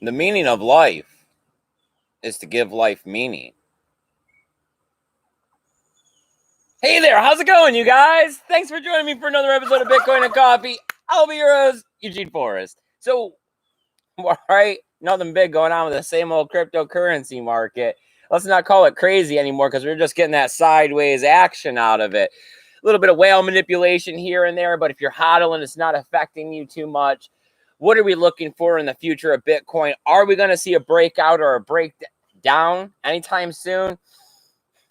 The meaning of life is to give life meaning. Hey there, how's it going, you guys? Thanks for joining me for another episode of Bitcoin and Coffee. I'll be your host, Eugene Forrest. So, all right, nothing big going on with the same old cryptocurrency market. Let's not call it crazy anymore because we're just getting that sideways action out of it. A little bit of whale manipulation here and there, but if you're hodling, it's not affecting you too much. What are we looking for in the future of Bitcoin? Are we going to see a breakout or a breakdown anytime soon?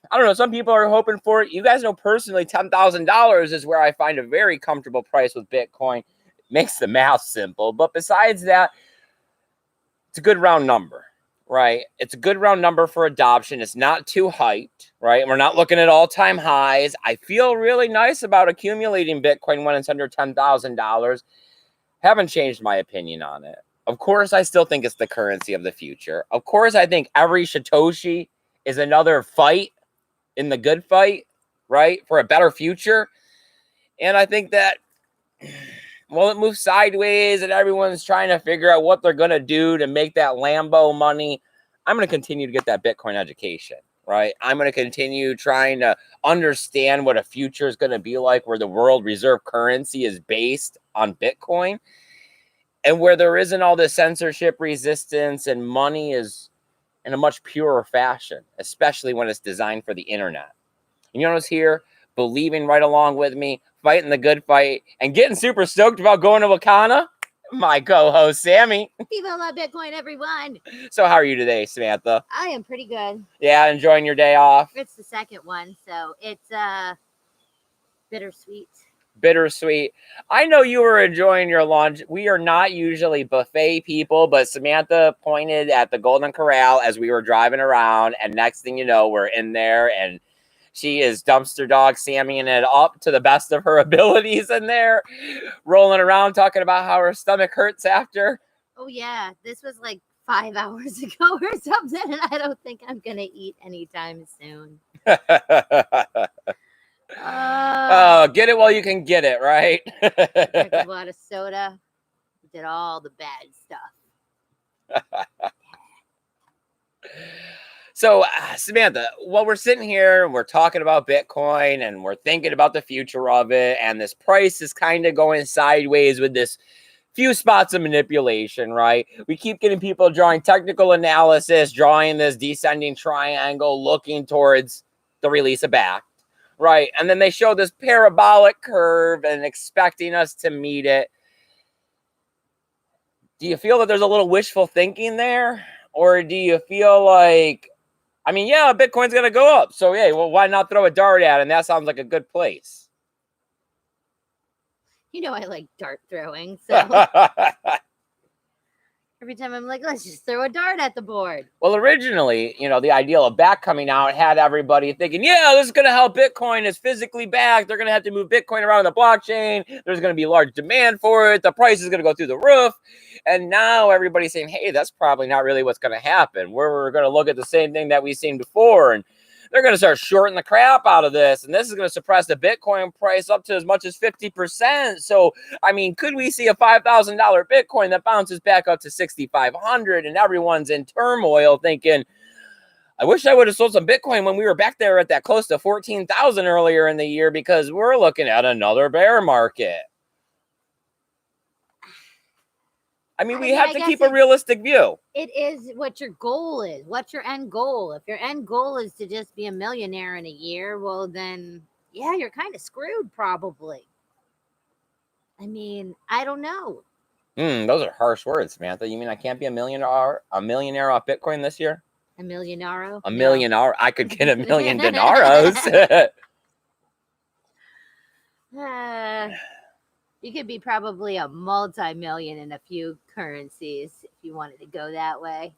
I don't know. Some people are hoping for it. You guys know personally, $10,000 is where I find a very comfortable price with Bitcoin. It makes the math simple. But besides that, it's a good round number, right? It's a good round number for adoption. It's not too hyped, right? We're not looking at all-time highs. I feel really nice about accumulating Bitcoin when it's under $10,000. Haven't changed my opinion on it. Of course, I still think it's the currency of the future. Of course, I think every Satoshi is another fight in the good fight, right? For a better future. And I think that, well, it moves sideways and everyone's trying to figure out what they're going to do to make that Lambo money. I'm going to continue to get that Bitcoin education, right? I'm going to continue trying to understand what a future is going to be like where the world reserve currency is based on Bitcoin and where there isn't all this censorship resistance and money is in a much purer fashion, especially when it's designed for the internet. And you know what's here, believing right along with me, fighting the good fight, and getting super stoked about going to Wakana? My co-host, Sammy. Viva la Bitcoin, everyone. So how are you today, Samantha? I am pretty good. Yeah, enjoying your day off? It's the second one, so it's bittersweet. Bittersweet. I know you were enjoying your lunch. We are not usually buffet people, but Samantha pointed at the Golden Corral as we were driving around, and next thing you know, we're in there, and she is dumpster dog Sammying it up to the best of her abilities in there, rolling around talking about how her stomach hurts after. Oh yeah, this was like 5 hours ago or something, and I don't think I'm gonna eat anytime soon. Oh, get it while you can get it, right? Drank a lot of soda, did all the bad stuff. So, Samantha, while we're sitting here and we're talking about Bitcoin and we're thinking about the future of it, and this price is kind of going sideways with this few spots of manipulation, right? We keep getting people drawing technical analysis, drawing this descending triangle, looking towards the release of back, right? And then they show this parabolic curve and expecting us to meet it. Do you feel that there's a little wishful thinking there? Or do you feel like, I mean, yeah, Bitcoin's going to go up. So, yeah, well, why not throw a dart at it? And that sounds like a good place. You know I like dart throwing, so every time I'm like, let's just throw a dart at the board. Well, originally, you know, the ideal of back coming out had everybody thinking, yeah, this is going to help Bitcoin. It's physically back. They're going to have to move Bitcoin around the blockchain. There's going to be large demand for it. The price is going to go through the roof. And now everybody's saying, hey, that's probably not really what's going to happen. We're going to look at the same thing that we've seen before. And they're going to start shorting the crap out of this. And this is going to suppress the Bitcoin price up to as much as 50%. So, I mean, could we see a $5,000 Bitcoin that bounces back up to 6,500 and everyone's in turmoil thinking, I wish I would have sold some Bitcoin when we were back there at that close to 14,000 earlier in the year because we're looking at another bear market. I mean, we have to keep a realistic view. It is what your goal is. What's your end goal? If your end goal is to just be a millionaire in a year, well, then, yeah, you're kind of screwed probably. I mean, I don't know. Those are harsh words, Samantha. You mean I can't be a millionaire off Bitcoin this year? A millionaro? A millionaire? I could get $1 million dineros. You could be probably a multi-million in a few currencies if you wanted to go that way.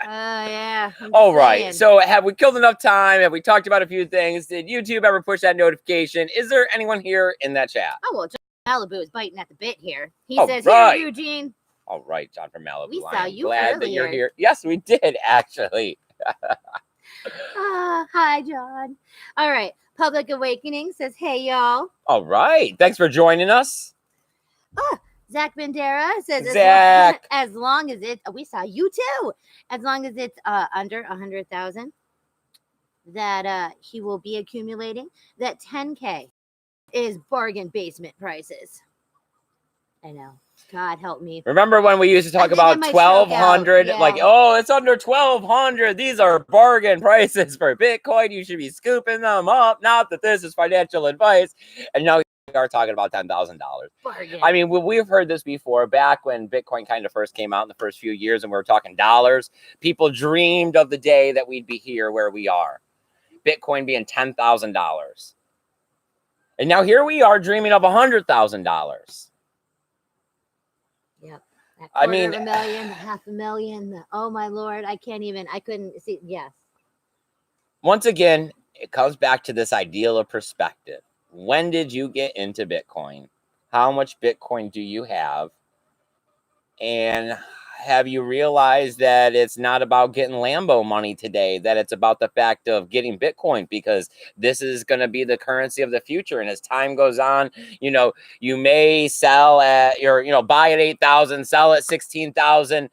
Yeah. All right. So have we killed enough time? Have we talked about a few things? Did YouTube ever push that notification? Is there anyone here in that chat? Oh, well, John Malibu is biting at the bit here. He says, right. Here, Eugene. All right, John from Malibu. We saw you glad earlier. that you're here. Yes, we did, actually. Hi, John. All right. Public Awakening says, hey, y'all. All right. Thanks for joining us. Zach Bandera says, Zach. as long as it, we saw you too. As long as it's under 100,000, that he will be accumulating. That 10K is bargain basement prices. I know. God help me. Remember when we used to talk about 1,200? Yeah. Like, oh, it's under 1,200. These are bargain prices for Bitcoin. You should be scooping them up. Not that this is financial advice. And now we are talking about $10,000. Bargain. I mean, we've heard this before. Back when Bitcoin kind of first came out in the first few years and we were talking dollars, people dreamed of the day that we'd be here where we are. Bitcoin being $10,000. And now here we are dreaming of $100,000. Yep. I mean, $250,000, $500,000. Oh my Lord. I couldn't see. Yes. Once again, it comes back to this ideal of perspective. When did you get into Bitcoin? How much Bitcoin do you have? And have you realized that it's not about getting Lambo money today, that it's about the fact of getting Bitcoin, because this is going to be the currency of the future. And as time goes on, you may sell at buy at 8,000, sell at 16,000,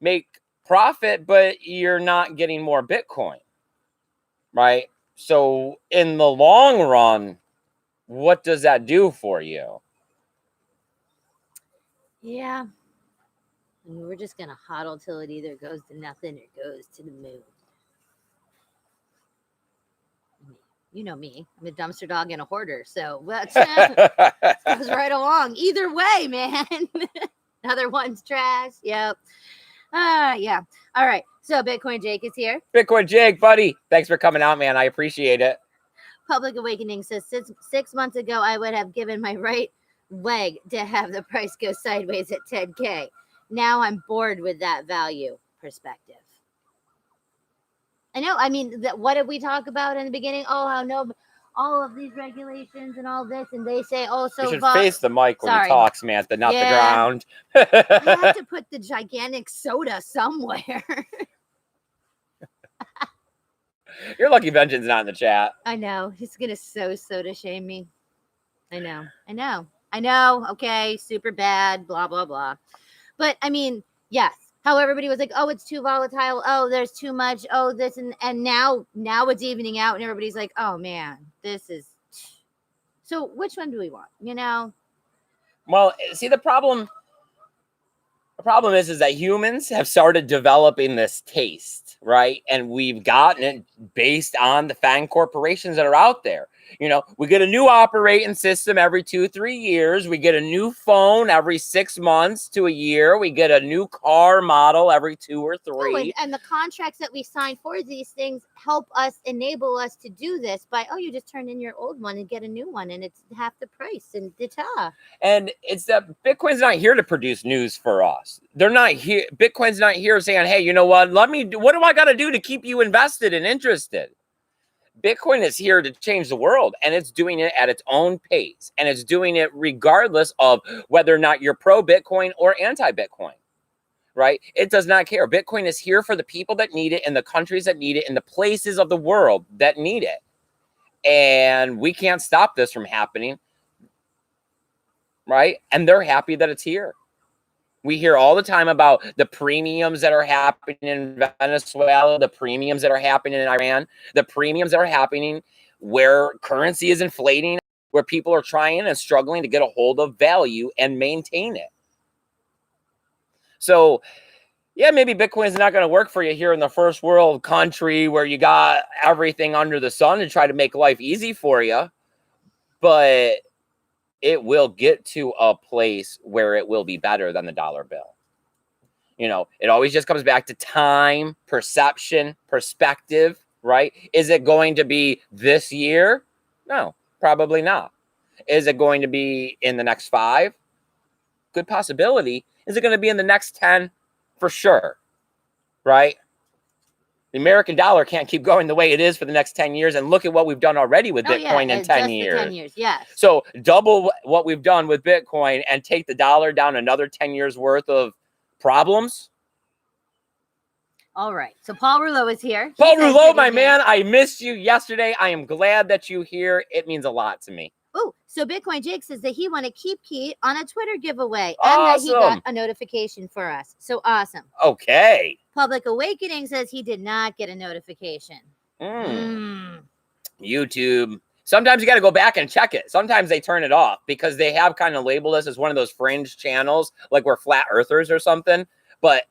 make profit, but you're not getting more Bitcoin, right? So in the long run, what does that do for you? Yeah. I mean, we're just going to hodl till it either goes to nothing or goes to the moon. You know me. I'm a dumpster dog and a hoarder. So it goes right along. Either way, man. Another one's trash. Yep. Yeah. All right. So Bitcoin Jake is here. Bitcoin Jake, buddy. Thanks for coming out, man. I appreciate it. Public Awakening says 6 months ago, I would have given my right leg to have the price go sideways at 10K. Now I'm bored with that value perspective. I know. I mean, what did we talk about in the beginning? Oh, how no, all of these regulations and all this, and they say, oh, so you should face the mic when you talk, Samantha, not the ground. I have to put the gigantic soda somewhere. You're lucky Vengeance not in the chat. I know. He's gonna soda shame me. I know. Okay, super bad. Blah blah blah. But I mean, yes. How everybody was like, oh, it's too volatile. Oh, there's too much. Oh, this and now it's evening out, and everybody's like, oh man, this is. So which one do we want? Well, see, the problem is that humans have started developing this taste, right? And we've gotten it based on the FANG corporations that are out there. We get a new operating system every 2-3 years. We get a new phone every 6 months to a year. We get a new car model every 2 or 3. Oh, and the contracts that we sign for these things help us, enable us to do this by, you just turn in your old one and get a new one, and it's half the price. And And it's that Bitcoin's not here to produce news for us. They're not here. Bitcoin's not here saying, hey, you know what? What do I got to do to keep you invested and interested? Bitcoin is here to change the world, and it's doing it at its own pace, and it's doing it regardless of whether or not you're pro-Bitcoin or anti-Bitcoin, right? It does not care. Bitcoin is here for the people that need it, in the countries that need it, in the places of the world that need it. And we can't stop this from happening, right? And they're happy that it's here. We hear all the time about the premiums that are happening in Venezuela, the premiums that are happening in Iran, the premiums that are happening where currency is inflating, where people are trying and struggling to get a hold of value and maintain it. So, yeah, maybe Bitcoin is not going to work for you here in the first world country where you got everything under the sun and try to make life easy for you. But it will get to a place where it will be better than the dollar bill. It always just comes back to time, perception, perspective, right? Is it going to be this year? No, probably not. Is it going to be in the next 5? Good possibility. Is it going to be in the next 10? For sure, right? The American dollar can't keep going the way it is for the next 10 years. And look at what we've done already with Bitcoin in 10 years. 10 years, yes. So double what we've done with Bitcoin and take the dollar down another 10 years worth of problems. All right. So Paul Rouleau is here. Paul Rouleau, my man, I missed you yesterday. I am glad that you're here. It means a lot to me. Oh, so Bitcoin Jake says that he won a keep key on a Twitter giveaway and that he got a notification for us. So awesome. Okay. Public Awakening says he did not get a notification. YouTube. Sometimes you got to go back and check it. Sometimes they turn it off because they have kind of labeled us as one of those fringe channels, like we're flat earthers or something. But,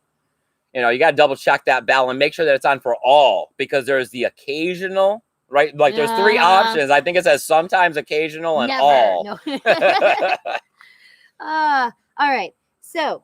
you know, you got to double check that bell and make sure that it's on for all, because there's the occasional, right? Like there's three options. I think it says sometimes, occasional, and all. No. All right. So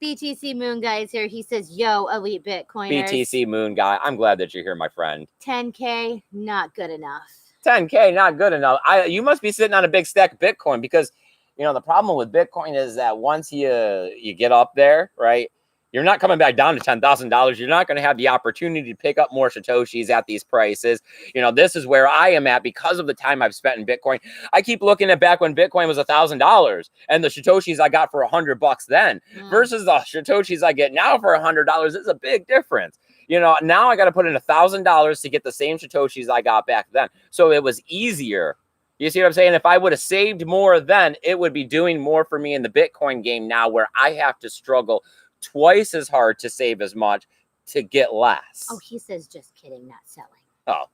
BTC Moon Guy is here. He says, yo, elite Bitcoiners. BTC Moon Guy, I'm glad that you're here, my friend. 10K, not good enough. 10K, not good enough. You must be sitting on a big stack of Bitcoin, because, you know, the problem with Bitcoin is that once you get up there, right, you're not coming back down to $10,000. You're not going to have the opportunity to pick up more Satoshis at these prices. You know, this is where I am at because of the time I've spent in Bitcoin. I keep looking at back when Bitcoin was $1,000 and the Satoshis I got for $100 then versus the Satoshis I get now for $100. It's a big difference. You know, now I got to put in $1,000 to get the same Satoshis I got back then. So it was easier. You see what I'm saying? If I would have saved more then, it would be doing more for me in the Bitcoin game now, where I have to struggle twice as hard to save as much to get less. Oh, he says just kidding, not selling. Oh,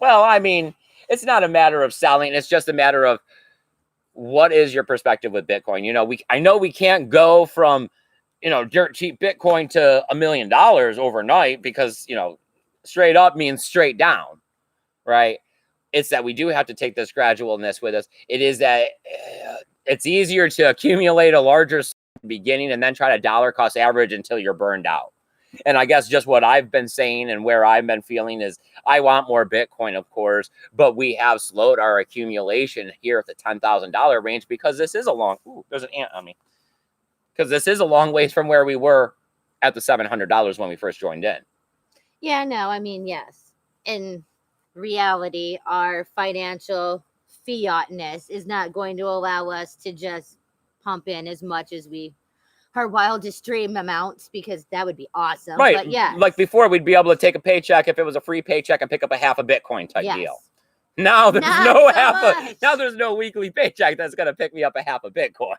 well, I mean, it's not a matter of selling. It's just a matter of what is your perspective with Bitcoin. You know, I know we can't go from, you know, dirt cheap Bitcoin to $1 million overnight, because, you know, straight up means straight down, right? It's that we do have to take this gradualness with us. It is that it's easier to accumulate a larger beginning and then try to dollar cost average until you're burned out. And I guess just what I've been saying and where I've been feeling is I want more Bitcoin, of course, but we have slowed our accumulation here at the $10,000 range because this is a long, there's an ant on me. Because this is a long ways from where we were at the $700 when we first joined in. Yeah, no, I mean, yes. In reality, our financial fiatness is not going to allow us to just pump in as much as our wildest dream amounts, because that would be awesome. Right. But yeah, like before, we'd be able to take a paycheck if it was a free paycheck and pick up a half a Bitcoin type deal. Now there's now there's no weekly paycheck that's gonna pick me up a half a Bitcoin.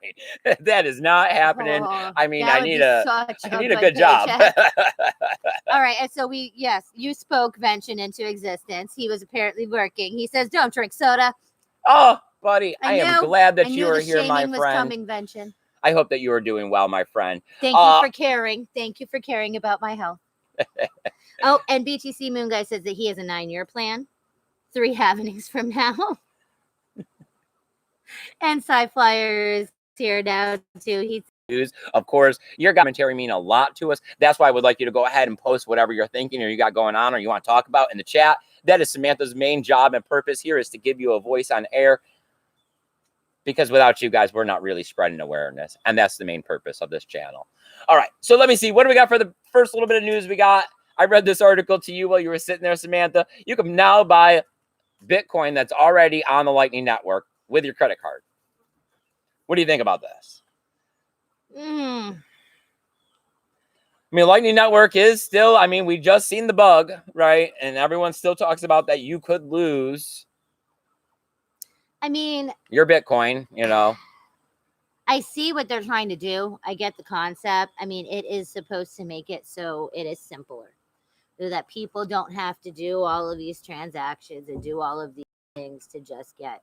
That is not happening. I mean, I need a good job. All right, and so you spoke Vention into existence. He was apparently working. He says, "Don't drink soda." Oh, buddy, I am glad that you are here, my friend. Coming, Vention. I hope that you are doing well, my friend. Thank you for caring. Thank you for caring about my health. Oh, and BTC Moon Guy says that he has a 9-year plan. 3 halvenings from now. And Sci-Flyer is here now too. Of course, your commentary mean a lot to us. That's why I would like you to go ahead and post whatever you're thinking or you got going on or you want to talk about in the chat. That is Samantha's main job and purpose here, is to give you a voice on air. Because without you guys, we're not really spreading awareness. And that's the main purpose of this channel. All right, so let me see. What do we got for the first little bit of news we got? I read this article to you while you were sitting there, Samantha. You can now buy Bitcoin that's already on the Lightning Network with your credit card. What do you think about this? I mean, Lightning Network is still, I mean, we just seen the bug, right? And everyone still talks about that you could lose. I mean, your Bitcoin, you know. I see what they're trying to do. I get the concept. I mean, it is supposed to make it so it is simpler, so that people don't have to do all of these transactions and do all of these things to just get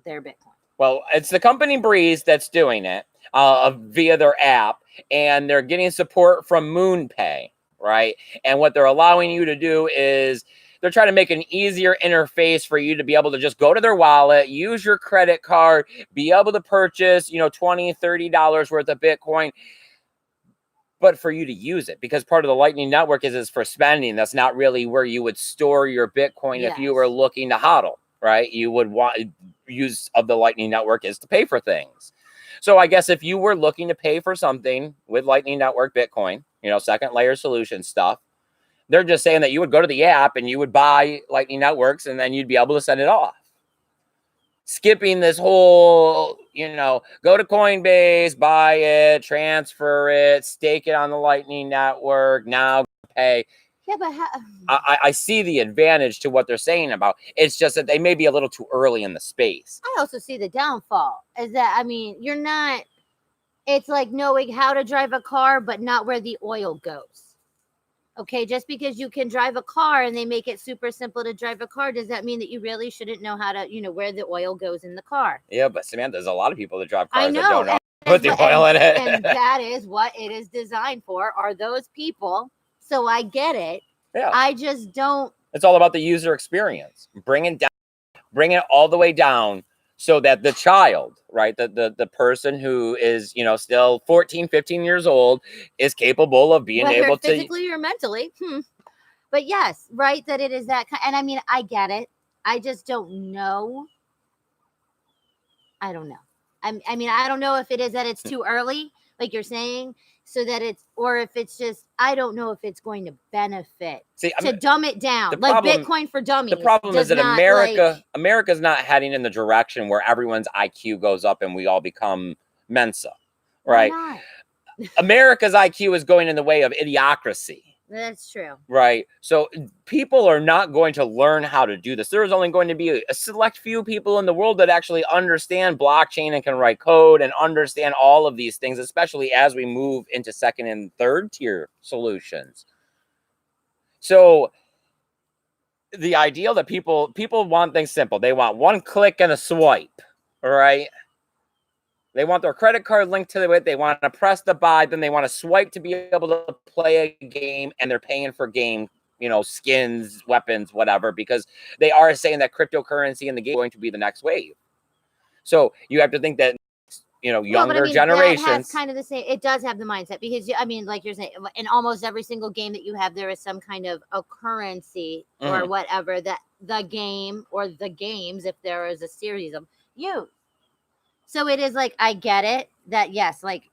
their Bitcoin. Well, it's the company Breeze that's doing it via their app, and they're getting support from MoonPay, right? And what they're allowing you to do is they're trying to make an easier interface for you to be able to just go to their wallet, use your credit card, be able to purchase, you know, $20, $30 worth of Bitcoin, but for you to use it, because part of the Lightning Network is for spending. That's not really where you would store your Bitcoin. If you were looking to hodl, right? You would want use of the Lightning Network is to pay for things. So I guess if you were looking to pay for something with Lightning Network Bitcoin, you know, second layer solution stuff, they're just saying that you would go to the app and you would buy Lightning Networks and then you'd be able to send it off. Skipping this whole, you know, go to Coinbase, buy it, transfer it, stake it on the Lightning Network, now pay. Yeah, but how? I see the advantage to what they're saying about. It's just that they may be a little too early in the space. I also see the downfall is that, I mean, you're not, it's like knowing how to drive a car, but not where the oil goes. Okay, just because you can drive a car and they make it super simple to drive a car, does that mean that you really shouldn't know how to, where the oil goes in the car? Yeah, but Samantha, there's a lot of people that drive I cars that know, don't know and put the oil in it. and that is what it is designed for, are those people. So I get it. Yeah. I just don't. It's all about the user experience. Bring it all the way down so that the child, right, the person who is, still 14, 15 years old is capable of being whether able to physically or mentally. But yes, right, that it is that kind. And I mean, I get it. I just don't know. I don't know. I mean, I don't know if it is that it's too early, like you're saying, so that it's, or if it's just, I don't know if it's going to benefit to dumb it down, like Bitcoin for dummies. The problem is that America's not heading in the direction where everyone's IQ goes up and we all become Mensa, right? Why not? America's IQ is going in the way of idiocracy. That's true. Right. So people are not going to learn how to do this. There's only going to be a select few people in the world that actually understand blockchain and can write code and understand all of these things, especially as we move into second and third tier solutions. So the ideal that people want things simple. They want one click and a swipe, right? They want their credit card linked to it. They want to press the buy. Then they want to swipe to be able to play a game, and they're paying for game, skins, weapons, whatever, because they are saying that cryptocurrency in the game is going to be the next wave. So you have to think that, younger generations. That has kind of the same. It does have the mindset because, I mean, like you're saying, in almost every single game that you have, there is some kind of a currency or whatever that the game or the games, if there is a series of them, use. So it is like, I get it that, yes, like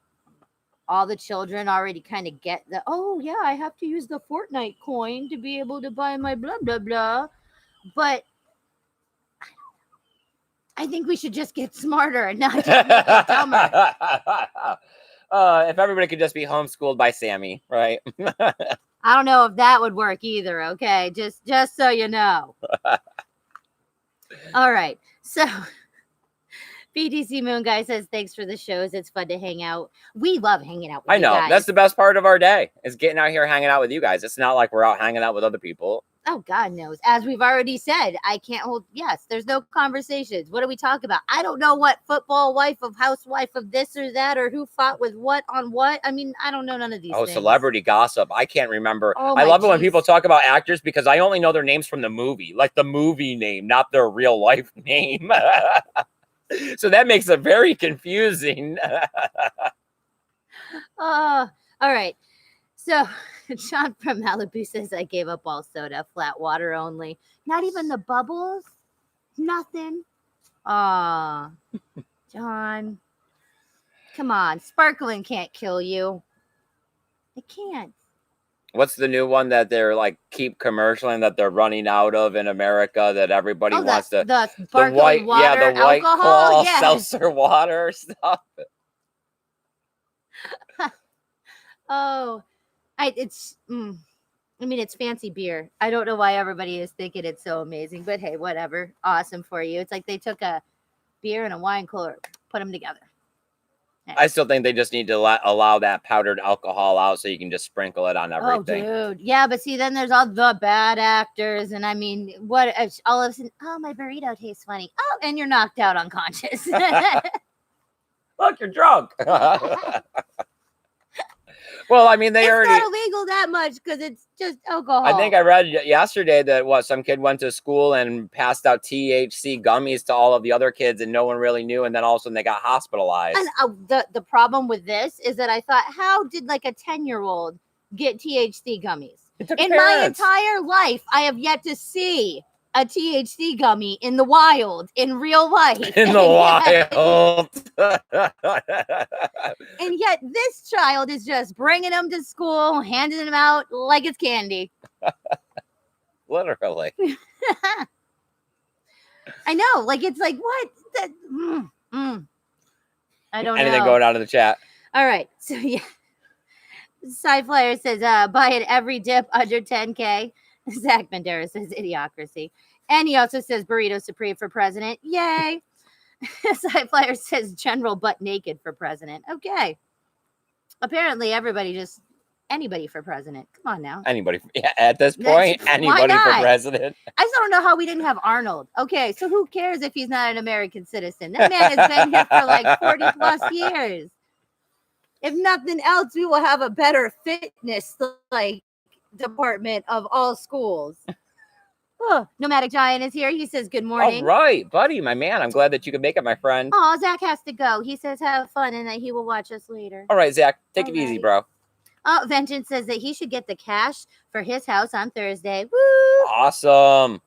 all the children already kind of get the, oh, yeah, I have to use the Fortnite coin to be able to buy my blah, blah, blah. But I think we should just get smarter and not just make it dumber. If everybody could just be homeschooled by Sammy, right? I don't know if that would work either, okay? Just so you know. All right. So BTC Moon Guy says, thanks for the shows. It's fun to hang out. We love hanging out with you guys. I know. That's the best part of our day, is getting out here hanging out with you guys. It's not like we're out hanging out with other people. Oh, God knows. As we've already said, I can't hold. Yes, there's no conversations. What do we talk about? I don't know what football wife of housewife of this or that, or who fought with what on what. I mean, I don't know none of these things. Celebrity gossip. I can't remember. I love it when people talk about actors because I only know their names from the movie, like the movie name, not their real life name. So that makes it very confusing. All right. So Sean from Malibu says, I gave up all soda, flat water only. Not even the bubbles? Nothing? Aw, John. Come on. Sparkling can't kill you. It can't. What's the new one that they're like keep commercialing that they're running out of in America that everybody wants to? The sparkling water, the white alcohol, claw, seltzer water stuff. Oh, it's fancy beer. I don't know why everybody is thinking it's so amazing, but hey, whatever. Awesome for you. It's like they took a beer and a wine cooler, put them together. I still think they just need to allow that powdered alcohol out so you can just sprinkle it on everything. Oh, dude. Yeah, but see, then there's all the bad actors. And I mean, what all of a sudden, oh, my burrito tastes funny. Oh, and you're knocked out unconscious. Look, you're drunk. Well, I mean, it's not illegal that much because it's just alcohol. I think I read yesterday that some kid went to school and passed out THC gummies to all of the other kids and no one really knew. And then all of a sudden they got hospitalized. And the problem with this is that I thought, how did like a 10-year-old get THC gummies? In my entire life, I have yet to see a THC gummy in the wild, in real life. In the wild. And yet this child is just bringing them to school, handing them out like it's candy. Literally. I know. Like, it's like, what? I don't know. Anything going on in the chat? All right. So, yeah. Side Flyer says, buy it every dip under 10K. Zach Bandera says, idiocracy. And he also says, burrito supreme for president. Yay. Side Flyer says, general butt naked for president. Okay. Apparently, anybody for president. Come on now. Anybody at this point, anybody for president. I just don't know how we didn't have Arnold. Okay, so who cares if he's not an American citizen? That man has been here for like 40 plus years. If nothing else, we will have a better fitness like department of all schools. Oh, Nomadic Giant is here. He says, good morning. All right, buddy, my man. I'm glad that you could make it, my friend. Oh, Zach has to go. He says, have fun and that he will watch us later. All right, Zach, take it easy, bro. Oh, Vengeance says that he should get the cash for his house on Thursday. Woo! Awesome.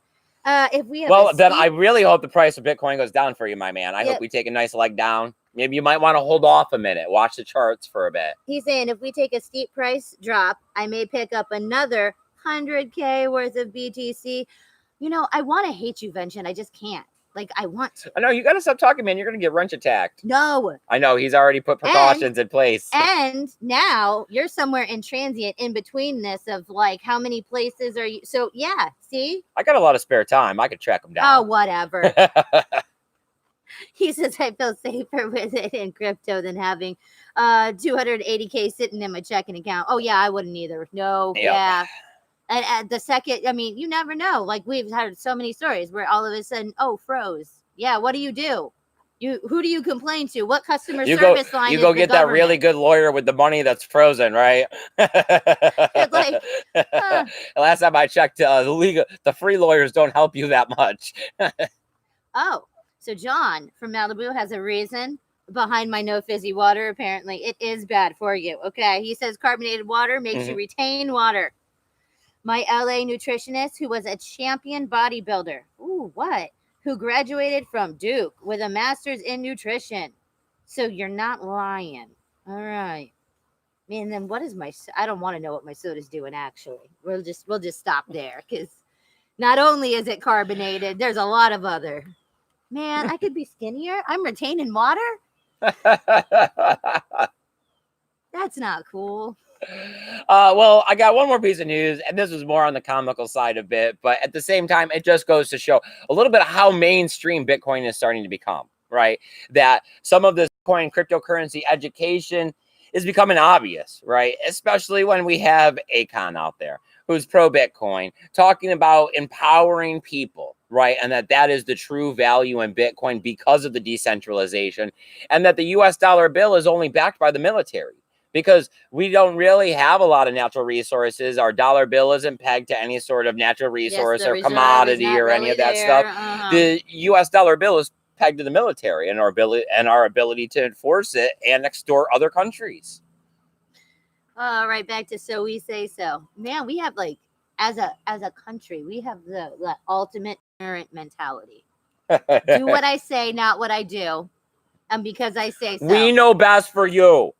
If we have then I really hope the price of Bitcoin goes down for you, my man. I hope we take a nice leg down. Maybe you might want to hold off a minute. Watch the charts for a bit. He's saying if we take a steep price drop, I may pick up another 100K worth of BTC. You know, I want to hate you, Vengeance. I just can't. Like, I want to. I know. You got to stop talking, man. You're going to get wrench attacked. No. I know. He's already put precautions in place. And now you're somewhere in transient in between this of like, how many places are you? So, yeah. See? I got a lot of spare time. I could track them down. Oh, whatever. He says, I feel safer with it in crypto than having 280K sitting in my checking account. Oh, yeah, I wouldn't either. No. Yep. Yeah. And the second, I mean, you never know. Like, we've heard so many stories where all of a sudden, froze. Yeah, what do you do? Who do you complain to? What customer service line? You go get that really good lawyer with the money that's frozen, right? It's like, last time I checked, the free lawyers don't help you that much. Oh, so John from Malibu has a reason behind my no fizzy water. Apparently, it is bad for you. Okay, he says carbonated water makes you retain water. My LA nutritionist, who was a champion bodybuilder. Ooh, what? Who graduated from Duke with a master's in nutrition. So you're not lying. All right. Man, then what is I don't want to know what my soda's doing, actually. We'll just stop there, because not only is it carbonated, there's a lot of other. Man, I could be skinnier. I'm retaining water? That's not cool. Well, I got one more piece of news, and this is more on the comical side of it, but at the same time, it just goes to show a little bit of how mainstream Bitcoin is starting to become, right? That some of this Bitcoin cryptocurrency education is becoming obvious, right? Especially when we have Akon out there who's pro-Bitcoin, talking about empowering people, right? And that is the true value in Bitcoin because of the decentralization, and that the US dollar bill is only backed by the military. Because we don't really have a lot of natural resources. Our dollar bill isn't pegged to any sort of natural resource or commodity or any of that stuff. The U.S. dollar bill is pegged to the military and our ability to enforce it and extort other countries. All right, back to so we say so. Man, we have like as a country, we have the ultimate parent mentality. Do what I say, not what I do. And because I say so. We know best for you.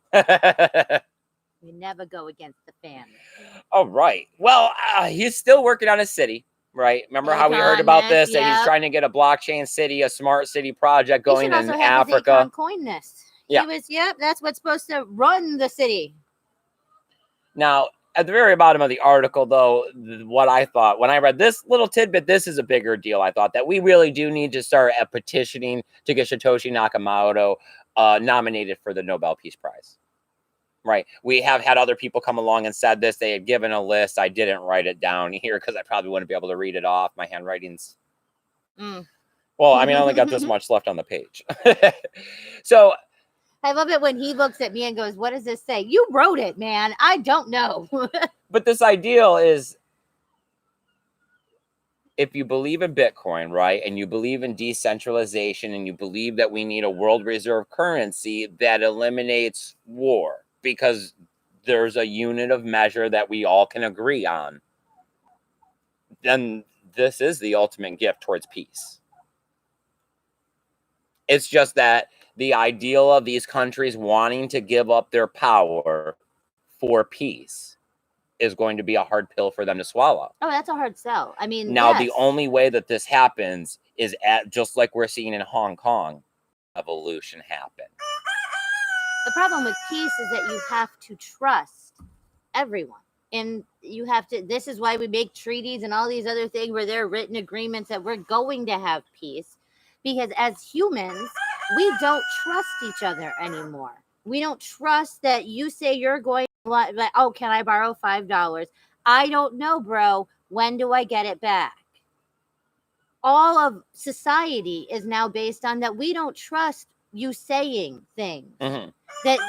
We never go against the family. All right. Well, he's still working on a city, right? Remember how we heard about this? Yep. That he's trying to get a blockchain city, a smart city project going in Africa. His coin this. Yeah. That's what's supposed to run the city. Now, at the very bottom of the article, though, what I thought when I read this little tidbit, this is a bigger deal. I thought that we really do need to start petitioning to get Satoshi Nakamoto nominated for the Nobel Peace Prize. Right. We have had other people come along and said this. They had given a list. I didn't write it down here because I probably wouldn't be able to read it off. My handwriting's. Well, I mean, I only got this much left on the page. So. I love it when he looks at me and goes, what does this say? You wrote it, man. I don't know. But this ideal is, if you believe in Bitcoin, right, and you believe in decentralization, and you believe that we need a world reserve currency that eliminates war, because there's a unit of measure that we all can agree on, then this is the ultimate gift towards peace. It's just that the ideal of these countries wanting to give up their power for peace is going to be a hard pill for them to swallow. Oh, that's a hard sell. I mean, now the only way that this happens is just like we're seeing in Hong Kong, evolution happen. The problem with peace is that you have to trust everyone. And you have to, this is why we make treaties and all these other things where there are written agreements that we're going to have peace. Because as humans, we don't trust each other anymore. We don't trust that you say you're going to, like, oh, can I borrow $5? I don't know, bro. When do I get it back? All of society is now based on that we don't trust you saying things. Mm-hmm. That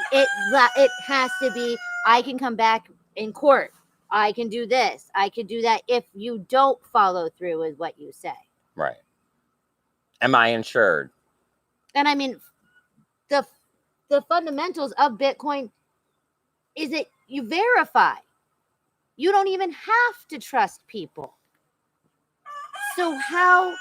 it has to be, I can come back in court. I can do this. I can do that if you don't follow through with what you say. Right. Am I insured? And I mean, the fundamentals of Bitcoin is that you verify. You don't even have to trust people. So how,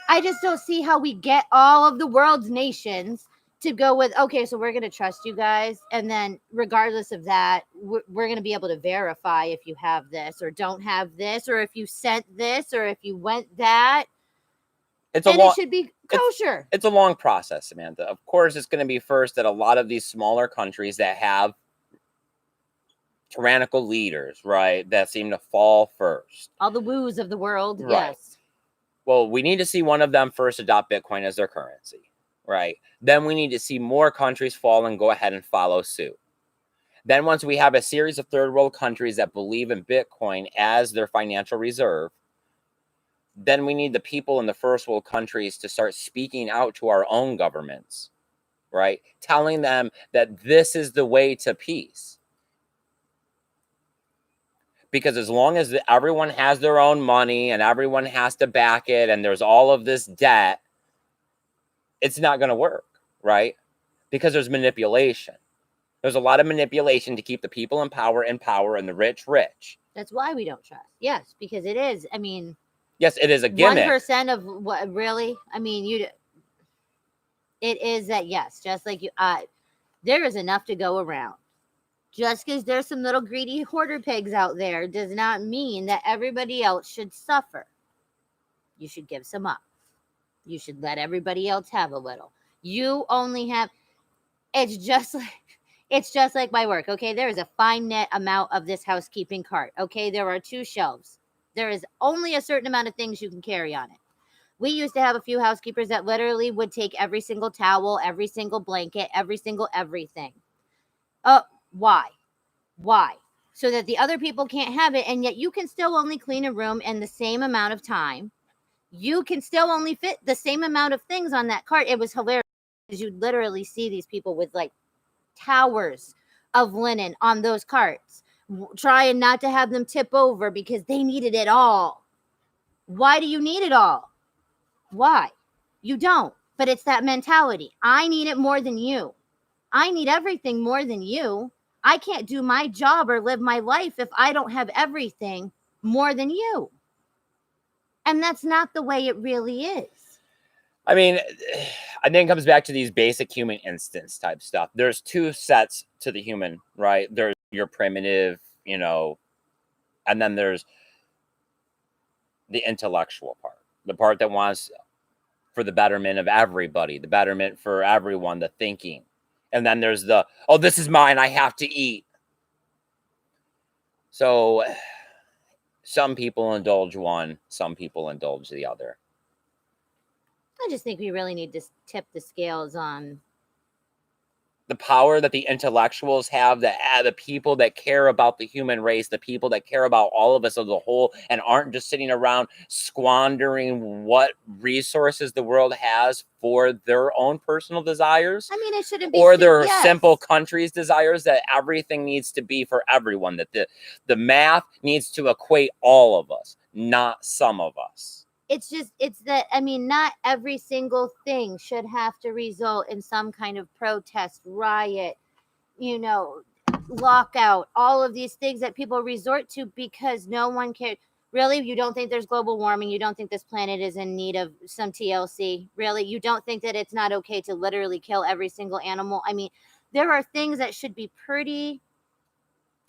I just don't see how we get all of the world's nations to go with, okay, so we're going to trust you guys. And then regardless of that, we're going to be able to verify if you have this or don't have this, or if you sent this, or if you went that. It should be kosher. It's a long process, Samantha. Of course, it's going to be first that a lot of these smaller countries that have tyrannical leaders, right, that seem to fall first. All the woos of the world, right. Yes. Well, we need to see one of them first adopt Bitcoin as their currency, right? Then we need to see more countries fall and go ahead and follow suit. Then once we have a series of third world countries that believe in Bitcoin as their financial reserve, then we need the people in the first world countries to start speaking out to our own governments, right? Telling them that this is the way to peace. Because as long as everyone has their own money and everyone has to back it and there's all of this debt, it's not going to work, right? Because there's manipulation. There's a lot of manipulation to keep the people in power and the rich rich. That's why we don't trust. Yes, because it is. I mean, yes, it is a gimmick. 1% of what really? I mean, it is that, yes, just like you, there is enough to go around. Just because there's some little greedy hoarder pigs out there does not mean that everybody else should suffer. You should give some up. You should let everybody else have a little. You only have, it's just like my work. Okay, there is a finite amount of this housekeeping cart. Okay, there are 2 shelves. There is only a certain amount of things you can carry on it. We used to have a few housekeepers that literally would take every single towel, every single blanket, every single everything. Why? So that the other people can't have it, and yet you can still only clean a room in the same amount of time. You can still only fit the same amount of things on that cart. It was hilarious because you'd literally see these people with like towers of linen on those carts, trying not to have them tip over because they needed it all. Why do you need it all? Why? You don't. But it's that mentality. I need it more than you. I need everything more than you. I can't do my job or live my life if I don't have everything more than you. And that's not the way it really is. I mean, I think it comes back to these basic human instincts type stuff. There's 2 sets to the human, right? There's your primitive, and then there's the intellectual part, the part that wants for the betterment of everybody, the betterment for everyone, the thinking. And then there's the, oh, this is mine, I have to eat. So some people indulge one, some people indulge the other. I just think we really need to tip the scales on the power that the intellectuals have, the people that care about the human race, the people that care about all of us as a whole and aren't just sitting around squandering what resources the world has for their own personal desires. I mean, it shouldn't be, or their simple country's desires, that everything needs to be for everyone, that the math needs to equate all of us, not some of us. It's that, I mean, not every single thing should have to result in some kind of protest, riot, lockout, all of these things that people resort to because no one cares. Really? You don't think there's global warming? You don't think this planet is in need of some TLC? Really? You don't think that it's not okay to literally kill every single animal? I mean, there are things that should be pretty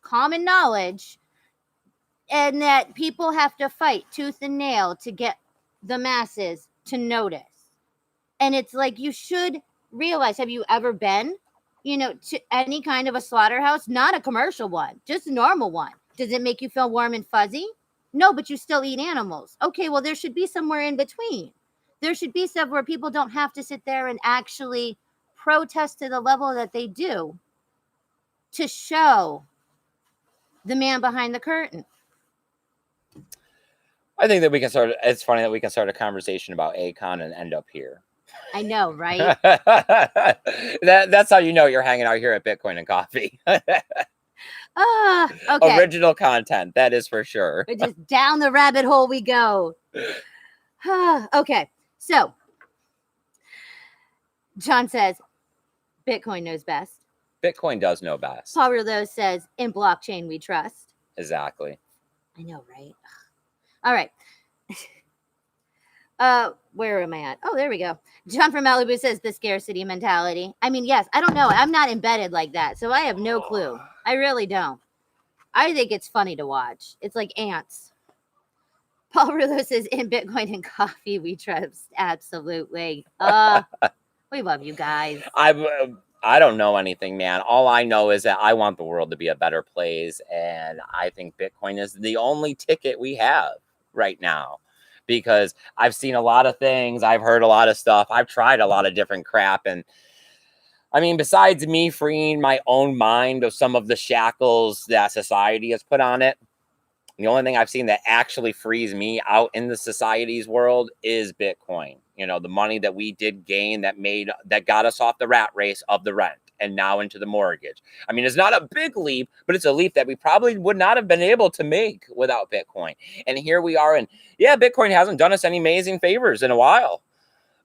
common knowledge and that people have to fight tooth and nail to get the masses to notice. And it's like, you should realize, have you ever been to any kind of a slaughterhouse, not a commercial one, just a normal one. Does it make you feel warm and fuzzy? No, but you still eat animals. Okay, well, there should be somewhere in between. There should be stuff where people don't have to sit there and actually protest to the level that they do to show the man behind the curtain. I think that it's funny that we can start a conversation about Akon and end up here. I know, right? That's how you know you're hanging out here at Bitcoin and Coffee. Okay. Original content, that is for sure. Just down the rabbit hole we go. Okay, so John says Bitcoin knows best. Bitcoin does know best. Paul Rouleau says in blockchain we trust. Exactly. I know, right? All right. Where am I at? Oh, there we go. John from Malibu says the scarcity mentality. I mean, yes, I don't know. I'm not embedded like that, so I have no clue. I really don't. I think it's funny to watch. It's like ants. Paul Rouleau says in Bitcoin and Coffee we trust. Absolutely. We love you guys. I don't know anything, man. All I know is that I want the world to be a better place, and I think Bitcoin is the only ticket we have right now. Because I've seen a lot of things, I've heard a lot of stuff, I've tried a lot of different crap, and I mean, besides me freeing my own mind of some of the shackles that society has put on it, the only thing I've seen that actually frees me out in the society's world is Bitcoin. The money that we did gain that got us off the rat race of the rent and now into the mortgage. I mean, it's not a big leap, but it's a leap that we probably would not have been able to make without Bitcoin. And here we are. And yeah, Bitcoin hasn't done us any amazing favors in a while,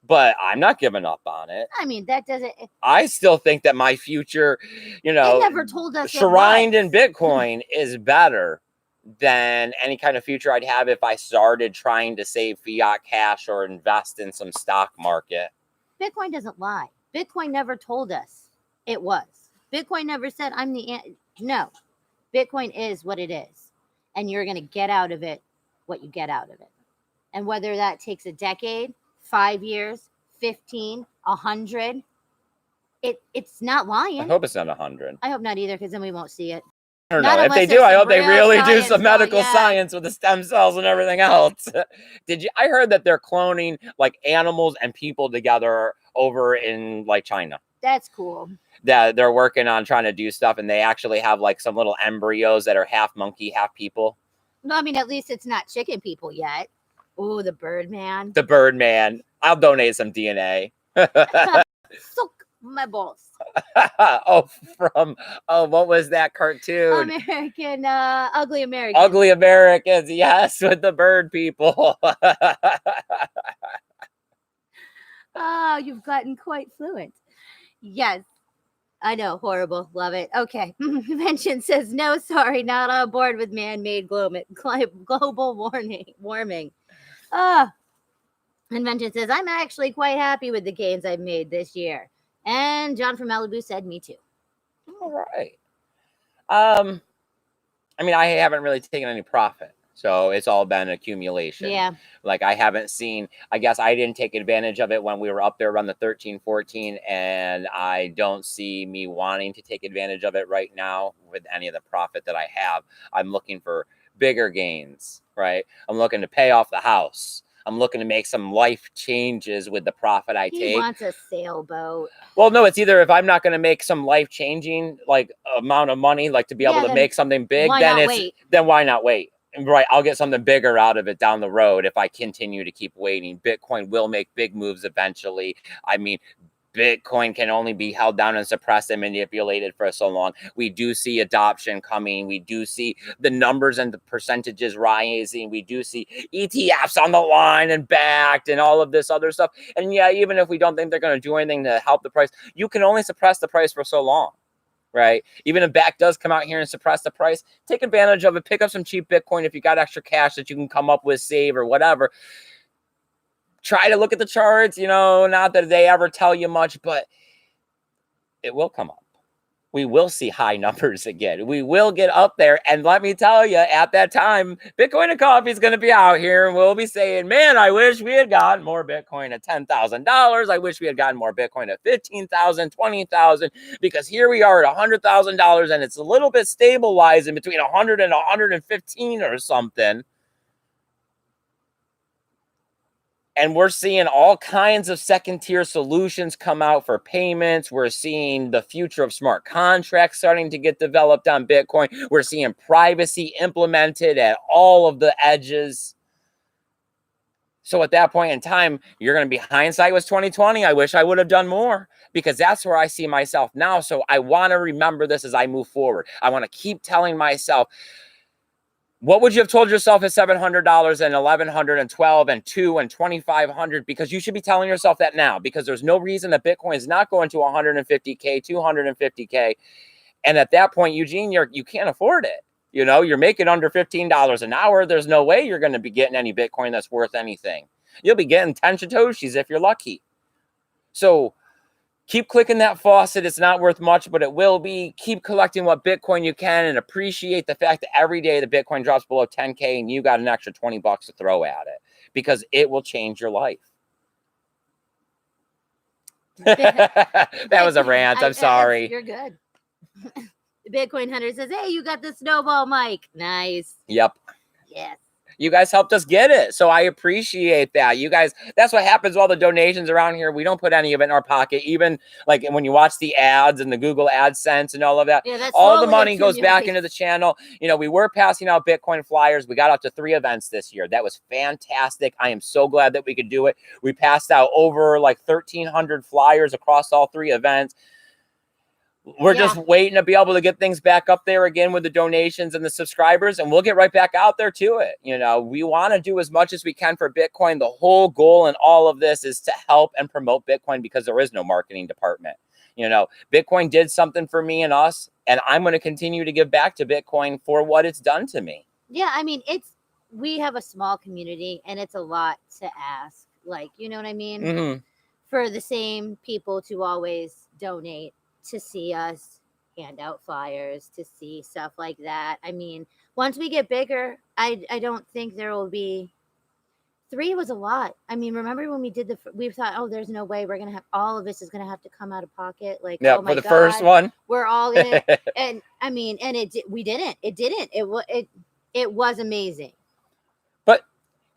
but I'm not giving up on it. I mean, that doesn't. I still think that my future, They never told us shrined in Bitcoin is better than any kind of future I'd have if I started trying to save fiat cash or invest in some stock market. Bitcoin doesn't lie. Bitcoin never told us it was. Bitcoin never said no. Bitcoin is what it is. And you're going to get out of it what you get out of it. And whether that takes a decade, 5 years, 15, 100, it's not lying. I hope it's not 100. I hope not either, because then we won't see it. I don't know. If they do, I hope they really do some medical science with the stem cells and everything else. I heard that they're cloning like animals and people together over in like China. That's cool. That they're working on trying to do stuff, and they actually have like some little embryos that are half monkey, half people. No, I mean, at least it's not chicken people yet. Oh, the Birdman. The Birdman. I'll donate some DNA. Suck my balls. What was that cartoon? American, Ugly Americans. Ugly Americans, yes, with the bird people. Oh, you've gotten quite fluent. Yes, I know, horrible, love it. Okay, Convention says no, sorry, not on board with man-made global warming. Convention says I'm actually quite happy with the gains I've made this year. And John from Malibu said, me too. All right. I mean, I haven't really taken any profit. So it's all been accumulation. Yeah. Like I haven't seen, I guess I didn't take advantage of it when we were up there around the 13, 14. And I don't see me wanting to take advantage of it right now with any of the profit that I have. I'm looking for bigger gains, right? I'm looking to pay off the house. I'm looking to make some life changes with the profit I take. He wants a sailboat. Well, no, it's either if I'm not going to make some life changing like amount of money, like to be able to make something big, then why not wait? Right, I'll get something bigger out of it down the road if I continue to keep waiting. Bitcoin will make big moves eventually. I mean, Bitcoin can only be held down and suppressed and manipulated for so long. We do see adoption coming. We do see the numbers and the percentages rising. We do see ETFs on the line and backed and all of this other stuff. And yeah, even if we don't think they're going to do anything to help the price, you can only suppress the price for so long, right? Even if back does come out here and suppress the price, take advantage of it. Pick up some cheap Bitcoin if you got extra cash that you can come up with, save or whatever. Try to look at the charts, not that they ever tell you much, but it will come up. we will see high numbers again. We will get up there. And let me tell you, at that time, Bitcoin and Coffee is going to be out here and we'll be saying, man, I wish we had gotten more Bitcoin at $10,000. I wish we had gotten more Bitcoin at $15,000, $20,000, because here we are at $100,000 and it's a little bit stabilizing between 100 and 115 or something. And we're seeing all kinds of second tier solutions come out for payments. We're seeing the future of smart contracts starting to get developed on Bitcoin. We're seeing privacy implemented at all of the edges. So at that point in time, you're going to be hindsight was 2020. I wish I would have done more, because that's where I see myself now. So I want to remember this as I move forward. I want to keep telling myself, what would you have told yourself at $700 and $1,100 and $1,200 and $2,000 and $2,500? Because you should be telling yourself that now, because there's no reason that Bitcoin is not going to 150K, 250K. And at that point, Eugene, you can't afford it. You know, you're making under $15 an hour. There's no way you're going to be getting any Bitcoin that's worth anything. You'll be getting 10 Satoshis if you're lucky. So keep clicking that faucet. It's not worth much, but it will be. Keep collecting what Bitcoin you can and appreciate the fact that every day the Bitcoin drops below 10K and you got an extra 20 bucks to throw at it, because it will change your life. That was a rant. I'm sorry. You're good. The Bitcoin Hunter says, hey, you got the snowball mic. Nice. Yep. Yes. You guys helped us get it. So I appreciate that. You guys, that's what happens with all the donations around here. We don't put any of it in our pocket. Even like when you watch the ads and the Google AdSense and all of that, yeah, all the money goes back into the channel. You know, we were passing out Bitcoin flyers. We got out to 3 events this year. That was fantastic. I am so glad that we could do it. We passed out over like 1,300 flyers across all 3 events. We're just waiting to be able to get things back up there again with the donations and the subscribers, and we'll get right back out there to it. You know, we want to do as much as we can for Bitcoin. The whole goal in all of this is to help and promote Bitcoin, because there is no marketing department. You know, Bitcoin did something for me and us, and I'm going to continue to give back to Bitcoin for what it's done to me. Yeah, I mean, we have a small community, and it's a lot to ask. Like, you know what I mean? Mm-hmm. For the same people to always donate, to see us hand out flyers, to see stuff like that. I mean, once we get bigger, I don't think there will be. 3 was a lot. I mean, remember when we did we thought, oh, there's no way we're going to have, all of this is going to have to come out of pocket. Like, yeah, oh my for the God, first one, we're all going to, and I mean, and we didn't, it was amazing. But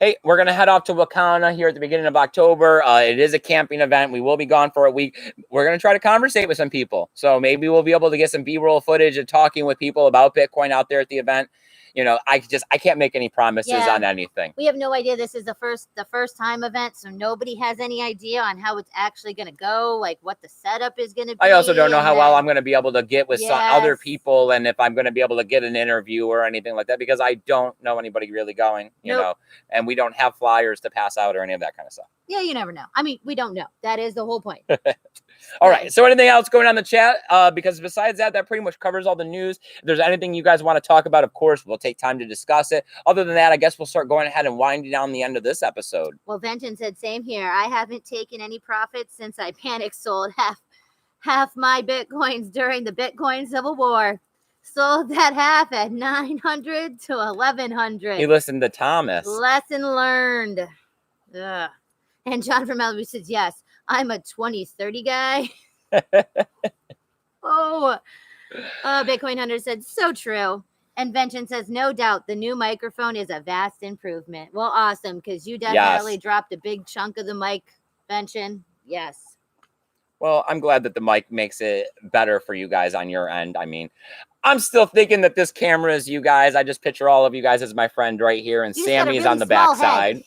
hey, we're going to head off to Wakana here at the beginning of October. It is a camping event. We will be gone for a week. We're going to try to conversate with some people. So maybe we'll be able to get some B-roll footage of talking with people about Bitcoin out there at the event. You know, I can't make any promises on anything. We have no idea. This is the first time event, so nobody has any idea on how it's actually going to go, like what the setup is going to be. I also don't know how well I'm going to be able to get with some other people, and if I'm going to be able to get an interview or anything like that, because I don't know anybody really going, you know, and we don't have flyers to pass out or any of that kind of stuff. Yeah, you never know. I mean, we don't know. That is the whole point. All right. So anything else going on in the chat? Because besides that, that pretty much covers all the news. If there's anything you guys want to talk about, of course, we'll take time to discuss it. Other than that, I guess we'll start going ahead and winding down the end of this episode. Well, Venton said, same here. I haven't taken any profits since I panic sold half my Bitcoins during the Bitcoin Civil War. Sold that half at 900 to 1100. You listened to Thomas. Lesson learned. Ugh. And John from Malibu says, yes, I'm a 20-30 guy. Bitcoin Hunter said, so true. And Vention says, no doubt, the new microphone is a vast improvement. Well, awesome, because you definitely dropped a big chunk of the mic, Vention. Yes. Well, I'm glad that the mic makes it better for you guys on your end. I mean, I'm still thinking that this camera is you guys. I just picture all of you guys as my friend right here, and Sammy's on the backside.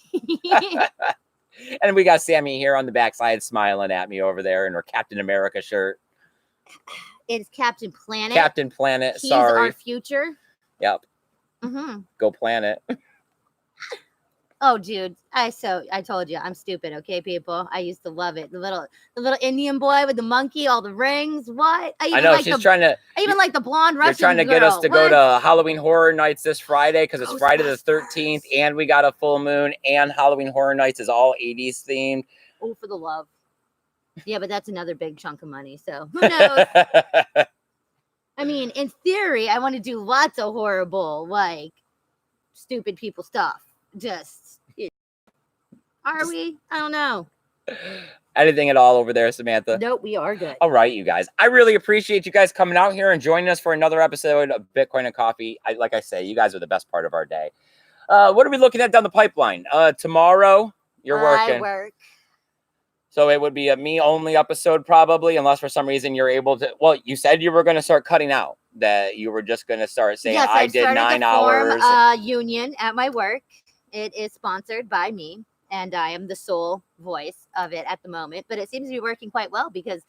And we got Sammy here on the backside smiling at me over there in her Captain America shirt. It's Captain Planet. Captain Planet, He's sorry. our future. Yep. Mm-hmm. Go Planet. Oh, dude, I told you, I'm stupid. Okay, people. I used to love it. The little Indian boy with the monkey, all the rings. What? I know she's trying to. I even like the blonde Russian. They're trying to get us to go to Halloween Horror Nights this Friday, because it's Friday the 13th, and we got a full moon, and Halloween Horror Nights is all 80s themed. Oh, for the love. Yeah, but that's another big chunk of money. So who knows? I mean, in theory, I want to do lots of horrible, like, stupid people stuff. Just, are we? I don't know. Anything at all over there, Samantha? Nope, we are good. All right, you guys. I really appreciate you guys coming out here and joining us for another episode of Bitcoin and Coffee. Like I say, you guys are the best part of our day. What are we looking at down the pipeline? Tomorrow, you're working. I work. So it would be a me-only episode probably, unless for some reason you're able to... Well, you said you were going to start cutting out, that you were just going to start saying, yes, I did 9 hours. Union at my work. It is sponsored by me, and I am the sole voice of it at the moment. But it seems to be working quite well because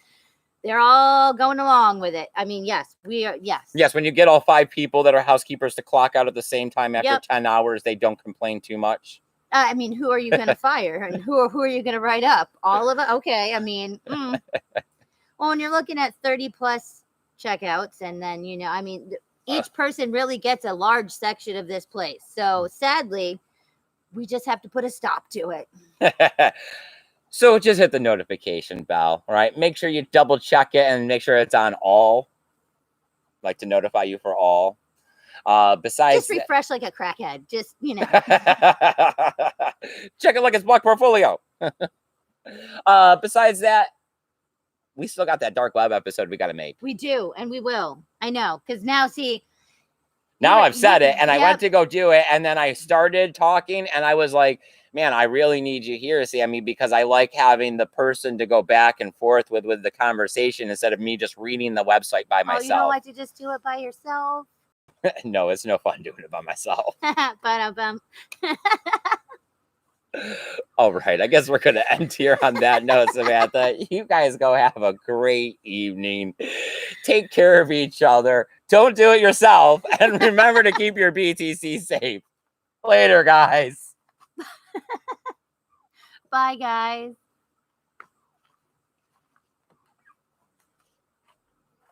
they're all going along with it. I mean, yes, we are. Yes. Yes, when you get all 5 people that are housekeepers to clock out at the same time after Yep. 10 hours, they don't complain too much. I mean, who are you going to fire, and who are you going to write up? All of it. Okay. I mean, well, when you're looking at 30 plus checkouts, and then I mean, each person really gets a large section of this place. So sadly, we just have to put a stop to it. So just hit the notification bell, all right? Make sure you double check it and make sure it's on all. Like to notify you for all. Besides, just refresh like a crackhead. Just check it like it's block portfolio. Besides that, we still got that dark web episode we got to make. We do, and we will. I know, because now now I've said it, and I went to go do it, and then I started talking, and I was like, man, I really need you here, Sammy, because I like having the person to go back and forth with the conversation instead of me just reading the website by myself. You don't like to just do it by yourself? No, it's no fun doing it by myself. All right, I guess we're going to end here on that note, Samantha. You guys go have a great evening. Take care of each other. Don't do it yourself. And remember to keep your BTC safe. Later, guys. Bye, guys.